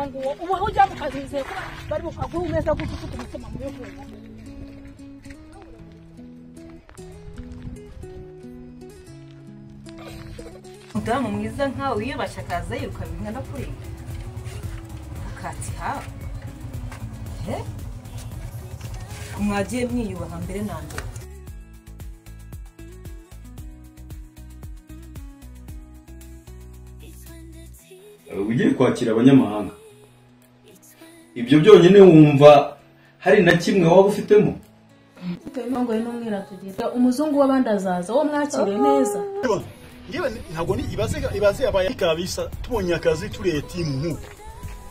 nguwo ubu aho ujya mukazize ko bari bukagura umeza gufite umutima muri yo. Mudamu mwiza nkawe wiyubashye akaza yiruka bingana kuri akati hawe mwagiye mwiyubaha mbere na mbere. Ugiye kwakira abanyamahanga ibyo byonyine wumva hari na kimwe waba ufitemo? Ngo n'umwira tugira umuzungu w'abandi azaza wo mwakire neza. Ngiwe ntabwo ni ibaze abaye kabisa tubonye akazi tureye timu nkuko.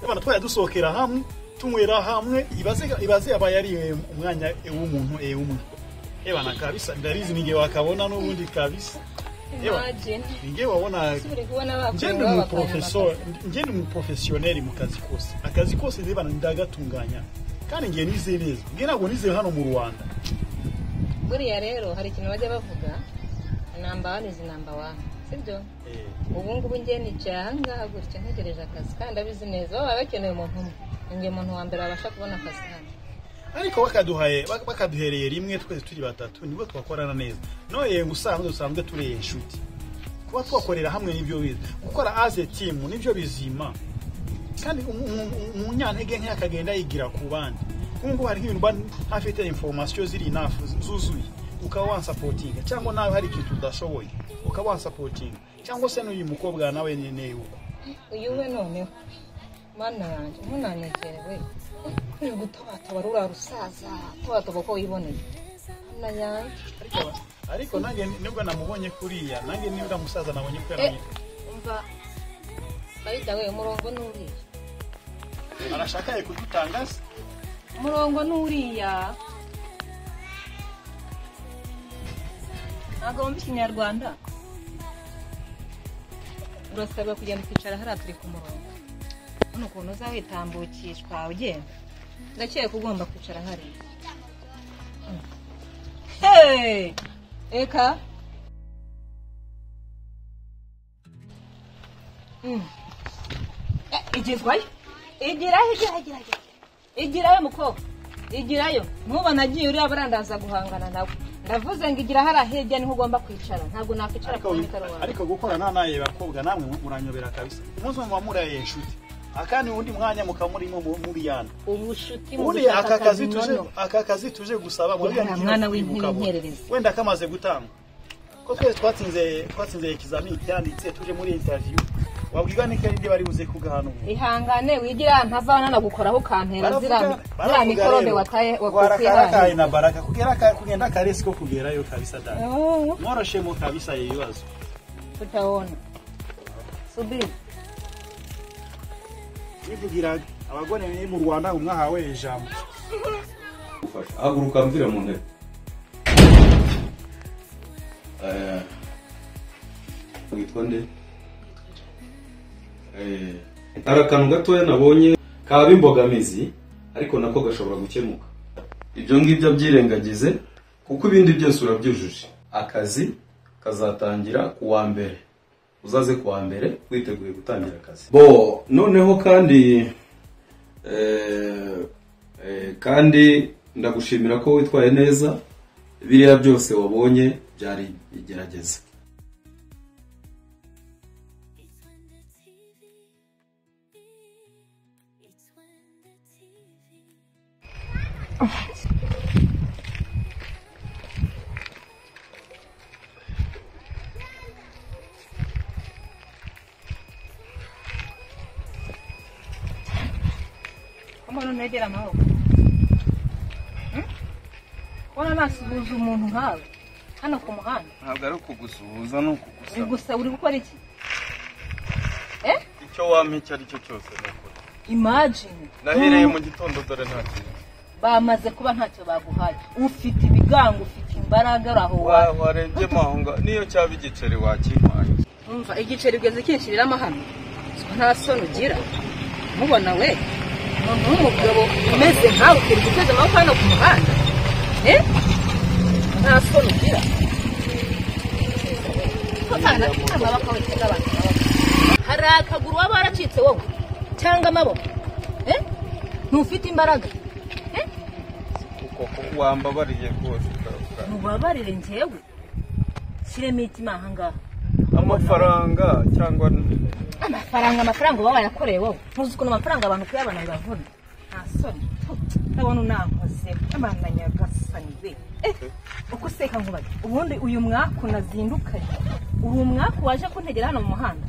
Abana twaya dusokera hamwe tunywera hamwe ibaze abaye ari umwanya w'umuntu umwe. Ebana kabisa ndabizi ninge wakabona n'ubundi kabisa. Ninge wabona ngende mu professionnel mu kazi kose. Akazi kose ndibana ndagatunganya. Kandi ngiye nize neza. Ngiye ntabwo nize hano mu Rwanda. Buriya rero hari ikintu bajya bavuga number 1 is number 1. Sibyo? Ubu ngubu ngiye nicanga gutya ntegereje akazi kandi abizi neza baba bakeneye umuntu umwe. Ngiye umuntu wa mbere abasha kubona akazi hano. Ariko bakaduhereye rimwe twese turi batatu nibwo twakorana neza. No usanzwe tureye inshuti. Kuba twakorera hamwe nibyo biza. Gukora as a team nibyo bizima. Kandi umunyantege nk'akagenda yigira ku bandi. Kungu hari nk'ibintu afite information ziri enough zuzuye. Ukaba supporting cyangwa nawe hari ikintu udashoboye ukaba supporting cyangwa se n'uyu mukobwa nawe nyene uko uyu we none mana yanje ntunanyekerewe uyu gutabarura rusaza twatoba ko yiboneye na yanje ariko nange nibwo namubonye kuriya nange nibwo musaza nabonye ko yaramye umva bayida we murongo nuri arashaka kudutangaza murongo nuriya ntabwo wumva ikinyarwanda urasabwa kugenda kwicara hariya turi ku murongo hano ukuntu uzawitambukishwa ugenda ndakeka ugomba kwicara hariya eka igizwayo igirayo mukobwa igirayo ntubona agiye uriya barandaza guhangana nawe ndavuze ngo igira hari ahejya niho ugomba kwicara ntabwo nakwicara ku mikaro wawe ariko gukorana naye bakobwa namwe muranyobera kabisa umunsi mu muraye inshuti akani undi mwanya mukamurimo muri yana ubushuti muri aka kazi tuje gusaba muri yana mwana w'intererezi wenda kamaze gutanga ko twese twatsinze ikizamini cyanditse tuje muri interview wabwiga ni kandi bari buze kugahano ihangane wigira ntavana na gukoraho kantera zira mikorobe wataye wakuye na baraka kugenda karesi ko kugerayo kabisa da mworoshe mu kabisa yibazo utaona subiri nivugira abagone ni mu Rwanda umwahawe ijambo haguruka mvira mu ntebe witwa nde arakantu gatoya nabonye kaba imbogamizi ariko nako gashobora gukemuka ibyo ngibyo byirengagize kuko ibindi byose urabyujuje akazi kazatangira kuwa mbere uzaze kuwa mbere witeguye gutangira akazi noneho kandi ndagushimira ko witwaye neza biriya byose wabonye byari igerageza Mbona negera amaboko Wana nasuhuza umuntu nkawe hano ku muhanda ntabwo ari kugusuhuza no kugusaba gusa uri gukora iki icyo wampa ari cyo cyose nakora imagine nahereye mu gitondo dore ntacyo bamaze kuba ntacyo baguhaye ufite ibigango ufite imbaraga raho warebye mahunga niyo cyaba igiceri wakimpaye umva igiceri ugeze kinshirira amahano nta soni ugira mubona we umuntu w'umugabo umeze nkawe uri guteza amaboko hano ku muhanda nta soni ugira hari akaguru waba waracitse wowe cyangwa amaboko ntufite imbaraga kuko wambabariye rwose mubabarire njyewe shiremo itima ahangaha amafaranga cyangwa amafaranga baba yakoreye wowe ntuzi ukuntu amafaranga abantu kuyabona biravuna nta soni ndabona unankoze abana nyagasani we uko useka nkubaye ubundi uyu mwaku nazindukanye uri umwaku waje kuntegera hano mu muhanda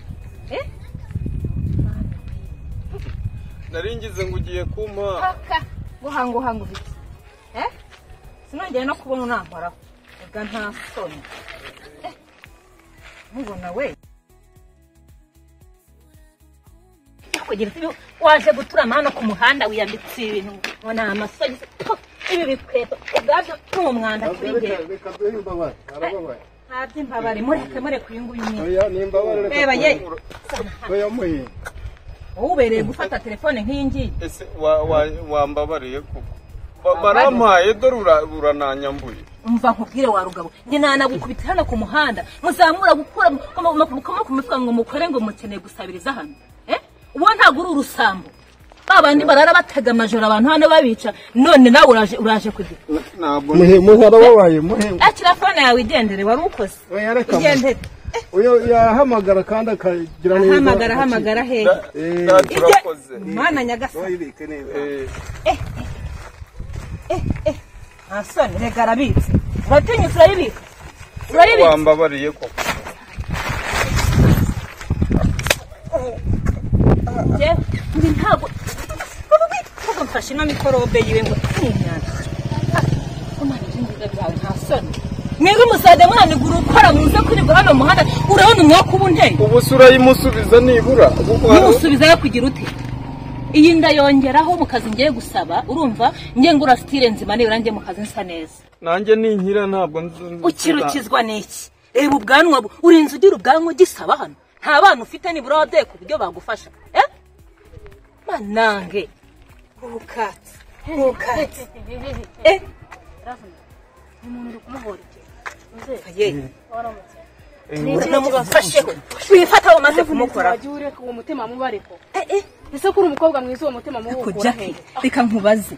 naringize ngo ugiye kumpa paka guhanga ufite sinongeye no kubona unankoraho ega nta soni mubona we kugira ati waje guturama hano ku muhanda wiyambitse ibintu ubona amasoni ibi bikweto ubwabyo n'umwanda kwigera ntabyo imbabare mureke uyu nguyu nyine reba ye ubereye gufata telefone nk'iyi ngiyi ese wambabariye kuko barampaye dore urananyambuye umva nkubwire wa rugabo njye nanagukubita hano ku muhanda muzamura gukura ku mifuka ngo mukore ngo mukeneye gusabiriza hano uwo ntabwo uri urusambo babandi barara batega amajoro abantu hano babica none nawe uraje kugira ntabwo muhera wabaye telefone yawe igendere wari ukoze igendere uyo yahamagara kandi akagira neza hamagara hehe turakoze mana nyagasa asone rega arabitse uratinyutse urayibika wambabariye koko ndi ntabwo mfashe ino mikorobe yiwe ngo tinyana mwebwe musade mwanigura ukora muze kwirirwa hano mu muhanda urabona umwaka ubu nteye ubu se urayimusubiza nibura musubiza yakwigira ute iyi ndayongeraho mu kazi ngiye gusaba urumva ngiye ngura style nzima nibura ngiye mu kazi nsa neza nanjye ninkira ntabwo ukirukizwa n'iki reba ubwanwa urinze ugira ubwanwa gisaba hano nta bana ufite nibura wabyaye ku buryo bagufasha manange ukatse umuntu uri kumuhorekera wifata umaze kumukora wagiye ureka uwo mutima mubareko ese kuri umukobwa mwiza uwo mutima muwukura he reka nkubaze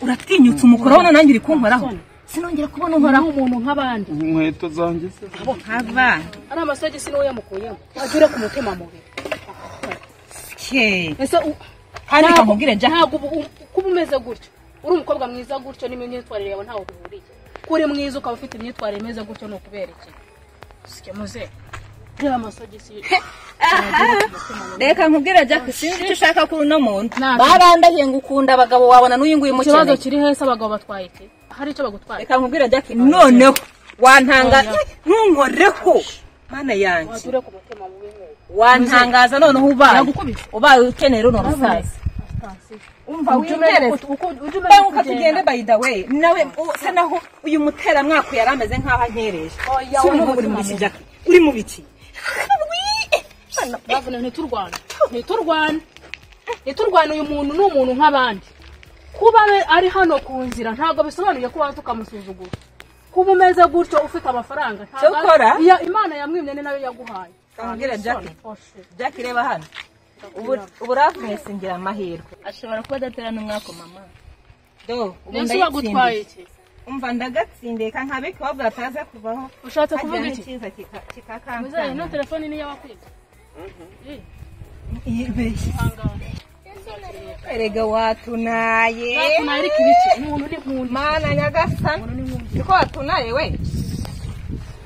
uratinyutse umukora hano nanjye uri kunkoraho sinongera kubona unkoraho umuntu nk'abandi inkweto zanjye se abo nk'abandi ari amasogisi niwe yamukuyemo wagiye ureka umutima mubi ese kandi kamubwire jya ntabwo kuba umeze gutyo uri umukobwa mwiza gutyo n'imyitwarire yawe ntawe uhuriye kuri mwiza ukaba ufite imyitwarire imeze gutyo ni ukubera iki sike muze reba amasogisi reka nkubwire Jack sinzi icyo ushaka kuri uno muntu barandahiye ngo ukunda abagabo wabona n'uyu nguyu mukeneye ikibazo kiri hese abagabo batwaye iki hari icyo bagutwaye reka nkubwire Jack noneho wantanga ntunkoreho mana yanjye wagiye ku mutima mubi wantangaza noneho ubaye ukeneye runo rusaza umva witereze uko tugende by the way nawe se naho uyu mutera mwako yarameze nkaho ankereje uri mu biki Jack uri mu biki bavuna ntiturwane uyu muntu ni umuntu nk'abandi kuba ari hano ku nzira ntabwo bisobanuye ko waza ukamusuzugura kuba umeze gutyo ufite amafaranga Imana yamwimye ni nayo yaguhaye Kangira Jack reba hano ubu rafness ngira amahirwe ashobora kuba datera n'umwako mama nese wagutwaye iki umva ndagatsindeka nkabeke wabura ataza kuvaho ushatse kuvuga iki kiza kikakanga muzaye no telefone ni yawakwiza erega watunaye ariko ibiki umuntu ni nkunda mana nyagasa niko watunaye we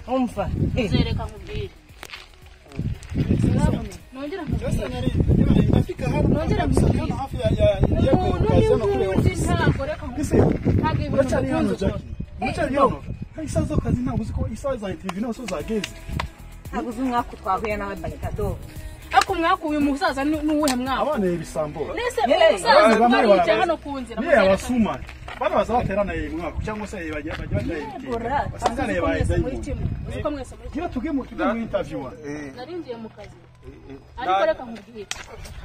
umva zereka nkubwire nongera ndafika hano nongera musana hafi ya kazi no kule ofisi isazo kazi ntabwo uziko isazo za interview no so zageze ntabwo uzumwako twahuye nawe Barikado ako mwako uyu musaza nuwuhe mwako abana ibisambo nese musaza bari hano kunzira ye abasuma bana bazaterana iyi mwako cyangwa se bajya basangane bayiza uziko mwese muri tugiye mu interview naringiye mu kazi ariko reka nkubwire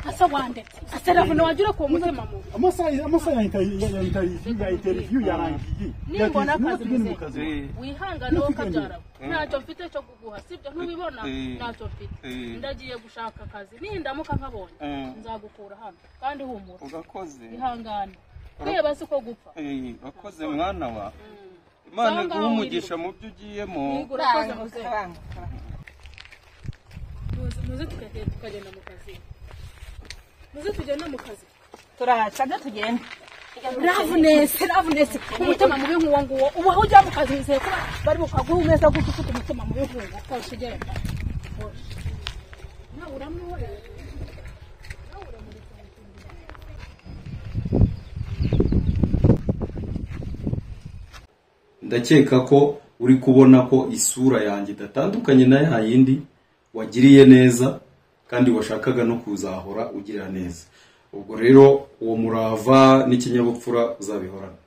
asa wandetse aserafone wagira ko mutima mu amasa ya interview yarangiye nimbona akazi wihangana wo kabyara ntacyo mfite cyo kuguha sibyo ntubibona ntacyo mfite ndagiye gushaka akazi nindamuka nkabonye nzagukura hano kandi humura ugakoze ihangane kweba siko gupfa urakoze mwana wa Imana iguhe umugisha mu byo ugiyemo muze tukagenda mu kazi muze tugenda mu kazi turahaca tugenda Ravunese umutima mubi nk'uwo nguwo ubu aho ujya mu kazi nizeye kuba bari bukaguha umeza gutyo ufite umutima mubi nk'uwo kose ugenda nawe uramwihorera ndakeka ko uri kubona ko isura yanjye idatandukanye na ya yindi wagiriye neza kandi washakaga no kuzahora ugira neza ubwo rero uwo murava n'ikinyabupfura uzabihorana.